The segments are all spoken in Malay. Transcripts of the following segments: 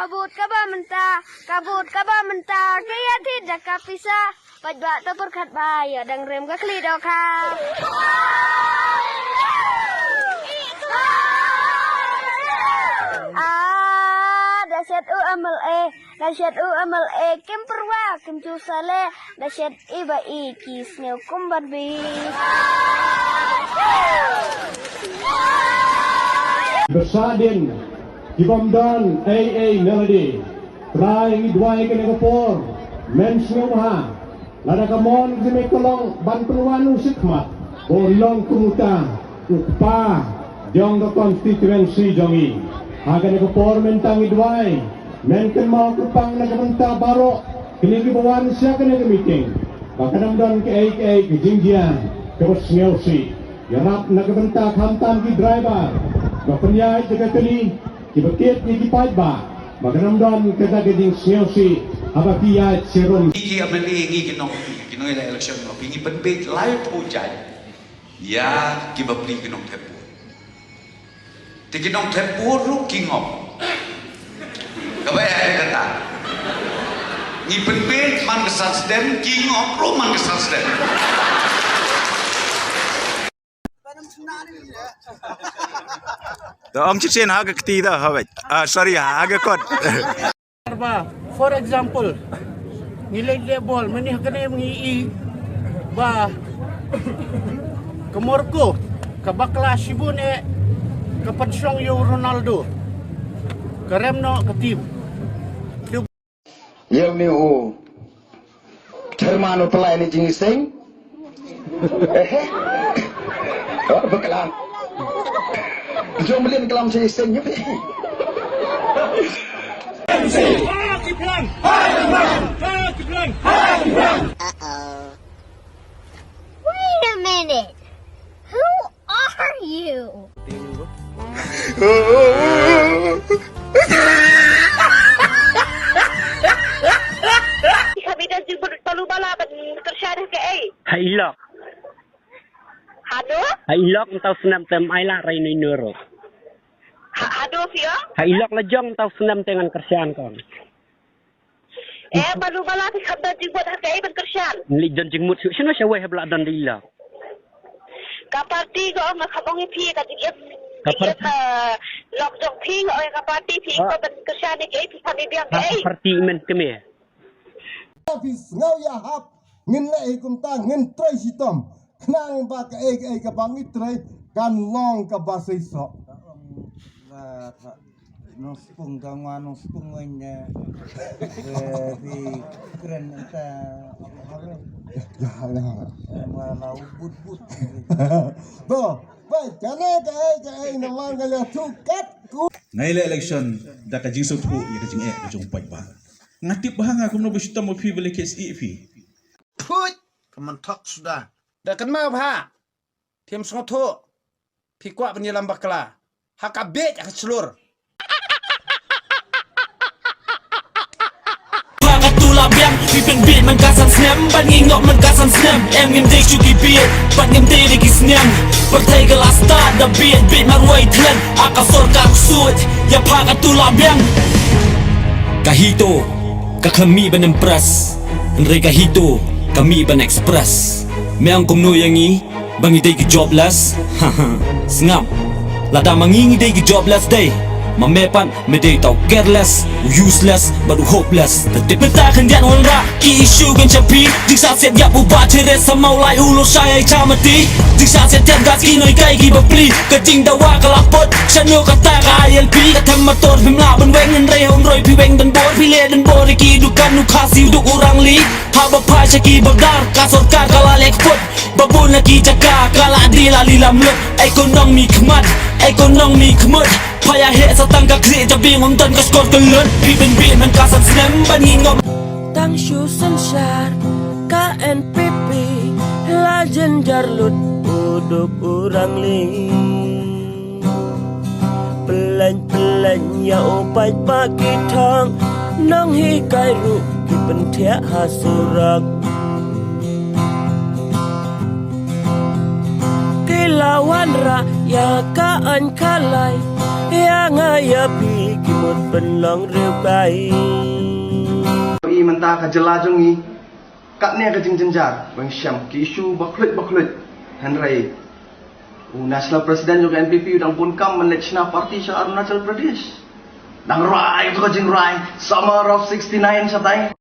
kabut kaba menta, kaya tidak kapisa, pajak to perkat bahaya, dan rem ke kli doka. Dasyat u amal kim perwa kim cu sale dasyat iba ikis ngeu kumbar bi Bersadin Kibamdan AA Melody Trying Idway Kanegapor Mens Ngewha Lada Kamon Zimekolong Bantuan Usikmat Bolong Kumuta Ukpa Jong the constituency Jongi Haganegapor Mentang Idway Menken mau kupang nagamenta baro Kinigi bawan siya meeting Bakanamdan ke AA ke Jingjian Kebos Ngewsi Yarap nagamenta kamtan ki driver Bapanyay jaga kali kibakit ni kipad ba Bakanamdan kata geding Ngewsi Habakiyat serum Igi amali igi kinong ila eleksyon mo Pingi penbit layo po dyan Ya kibapli kinong tepo Ti kinong tepo ru kingop Kabaya ay kata Ni penbit man kesansden kingop ru man kesansden Om Cicin haga ketida hawat. Sorry haga kot. For example, nilai lebol menih kena mengi ba kemorko kabakla sibune kapatsong yo Ronaldo karemno ketim. Yang ni termano pelai ni jenis sing. Bekalan. Jom beli kelam jenis sing ni. Wait a minute. Who are you? Kami dah jemput palu bala tersyarah ke ai. Hailok. Hado? Hailok entau senam tem aila rainu nuro. Hado via? Hailok lejong entau senam dengan kerjaan kon. Palu bala ki kami dah jemput ke ai berkerjaan. Li jon jengmut sino syawai habla dan dila. Kaparti ko makabongi pi ka digit. Kaparti lok jong pi ko kaparti pi ko berkerjaan ke ai pi kami biang ke ai. Kaparti men keme. Office ngau ya hap ngin le kum ta ngin trai sitom knang ba ka ka bangi trai kan long ka ba sei so no spung kangwa no spung nya di keren ta ya wala but bo ba jana ka na mangala tukat ku Ngayon election da ka jing tu ya ka jing ka jong pai ba ngatip bahanga kum no besita mo pi bele kes fi Put kaman tok sudah. Dah kan mau ha. Tim songoto. Pikwa penyelam bakla. Hakabet ak selur. Tulap yang pipen beat mengkasan snap ban ngingok mengkasan snap em ngim dek chuki beat ban ngim dek isnyam partai gelas ta da beat marwai tlen akasor kaksut ya pakat tulap yang kahito kakami ban impres Andre kahito kami ban express meang kumno yangi bangi dek jobless sngam lada mangingi dek jobless day Mamepan, meday tau careless useless, baru hopeless Tetep petakan dian wanra Ki isu gan capi Jiksa set yap ubah ceres Samau lai ulo syai camati Jiksa set tiap gas kinoi kai ki bapli Kajing dawa kalapot Shanyo kata ka ILP Katam motor pimla ben weng Nrai hong roi pi weng dan bor Pile dan bor Iki dukan nukasi uduk orang li Haba pai syaki bagdar Kasor kar kala lekpot Babul lagi jaga Kala adila lilam lut Ekonomi kemat Ekonomi kemut Payah hek satang ka kri Jabi ngonton ka skor kelut Pipen men kasan sinem ban ngingom Tang shu sensar KNPP Lajen jarlut Uduk urang li Pelan ya opai pagi thang Nang hi kai ru Pipen thea hasurak Kilawan ra Ya kaan kalai yang ayah pi kimut penlong riu kai i mentah ka jelajongi kat ne ka jing jenjar bang syam ki isu baklut hanrai national president juga NPP udang pun kam National Party sa Arunachal Pradesh dang rai tu ka jing rai summer of 69 satai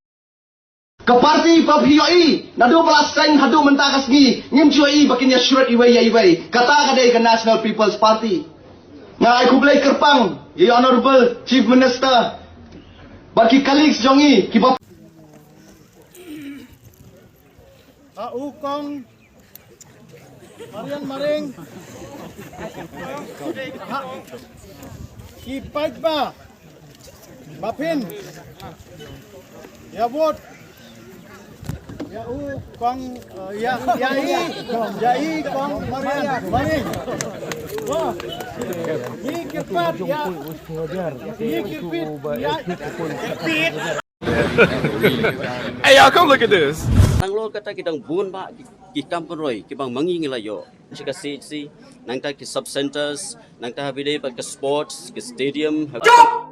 ka party pa POE na 12 kain hadu mentah kasgi ngim chui bakin ya shred iway kata ka dai ka National People's Party nga ai kublai kerpang ye honorable chief minister bagi colleagues jongi ki Ukong Marian Maring Kipat ba Bapin Ya Wot Ya Ukong Yai Kong Marian Maring Ni kipat ya Ni kipit ya Hey, y'all, come look at this. Nang lo kata kita bun ba ki kampung roy ki bang mangi ngelayo sika si nang ta ki sub centers nang ta habide ba ke sports ke stadium Chop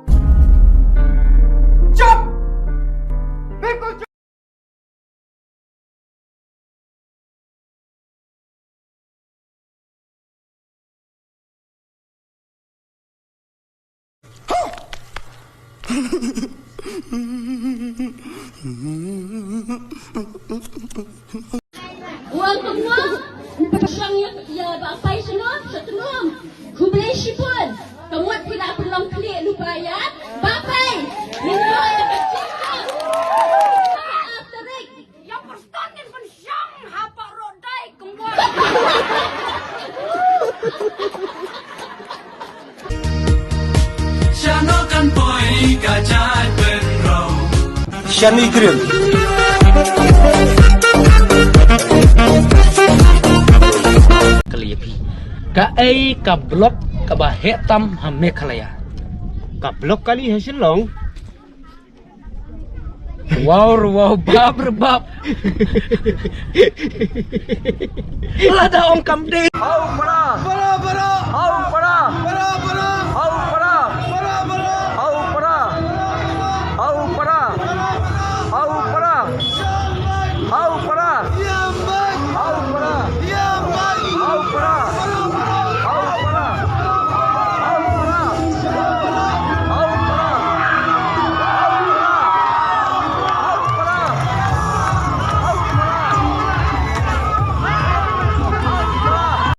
Uang penuang, persangnya ya bapai senang, setenang. Kublai sipun, kamu tidak perlu klik lupa ya. Bapai, minta yang kecil. Asterik, yang perstandin pensyang, hapa rodai kembali. Syanokan poi kajat benrau Syani Krim Kaliapi ka ai ka blok ka ba hetam ha Meghalaya ka blok kali hasilong wow bab lada ong kam de bara